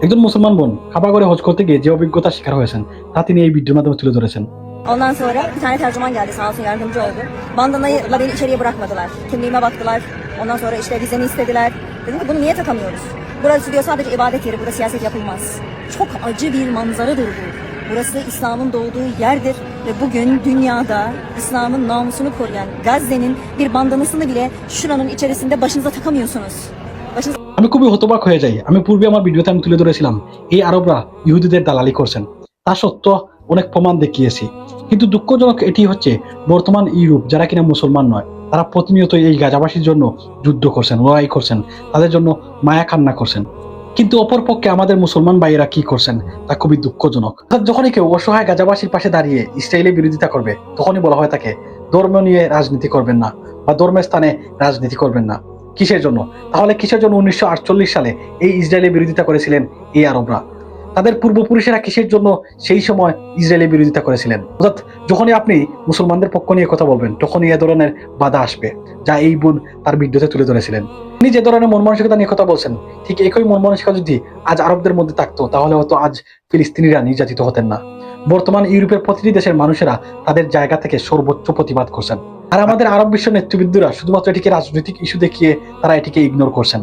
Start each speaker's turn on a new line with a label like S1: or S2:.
S1: একজন মুসলমান বোন কাবা ঘরে হজ করতে গিয়ে যে অভিজ্ঞতার শিকার হয়েছেন তা তিনি এই ভিডিওর মাধ্যমে tutule ধরেছেন।
S2: Ondan sonra bir tane tercüman geldi, sağ olsun yardımcı oldu. Bandanayla beni içeriye bırakmadılar. Kimliğime baktılar. Ondan sonra işte vizemi istediler. Dedim ki bunu niye takamıyoruz? Burası diyor sadece ibadet yeri, burada siyaset yapılmaz. Çok acı bir manzaradır bu. Burası İslam'ın doğduğu yerdir ve bugün dünyada İslam'ın namusunu koruyan Gazze'nin bir bandanasını bile şuranın içerisinde başınıza takamıyorsunuz. Başınıza
S1: আমি খুবই হতবাক হয়ে যাই। আমি পূর্বে আমার ভিডিওতে তুলে ধরেছিলাম এই আরবরা ইহুদিদের দালালি করছেন, তা সত্ত্বেও অনেক প্রমাণ দেখিয়েছি। কিন্তু দুঃখজনক এটি হচ্ছে বর্তমান ইউরোপ যারা কিনা মুসলমান নয়, তারা প্রতিনিয়ত এই গাজাবাসীর জন্য যুদ্ধ করছেন, লড়াই করছেন, তাদের জন্য মায়া কান্না করছেন। কিন্তু অপরপক্ষে আমাদের মুসলমান ভাইয়েরা কি করছেন তা খুবই দুঃখজনক। অর্থাৎ যখনই কেউ অসহায় গাজাবাসীর পাশে দাঁড়িয়ে ইসরায়েলের বিরোধিতা করবে তখনই বলা হয় তাকে ধর্ম নিয়ে রাজনীতি করবেন না বা ধর্মের স্থানে রাজনীতি করবেন না। কিসের জন্য? তাহলে কিসের জন্য 1948 সালে এই ইসরায়েলের বিরোধিতা করেছিলেন এই আরবরা? তাদের পূর্বপুরুষেরা কিসের জন্য সেই সময় ইসরায়েলের বিরোধিতা করেছিলেন? অর্থাৎ যখনই আপনি মুসলমানদের পক্ষ নিয়ে কথা বলবেন তখনই এ ধরনের বাধা আসবে, যা এই বোন তার ভিডিওতে তুলে ধরেছিলেন। তিনি যে ধরনের মন মানসিকতা নিয়ে কথা বলছেন, ঠিক একই মন মানসিকতা যদি আজ আরবদের মধ্যে থাকতো তাহলে হয়তো আজ ফিলিস্তিনিরা নির্যাতিত হতেন না। বর্তমান ইউরোপের প্রতিটি দেশের মানুষেরা তাদের জায়গা থেকে সর্বোচ্চ প্রতিবাদ করছেন, আর আমাদের আরব বিশ্ব নেতৃবৃন্দরা শুধুমাত্র এটিকে রাজনৈতিক ইস্যু দেখিয়ে তারা এটিকে ইগনোর করছেন।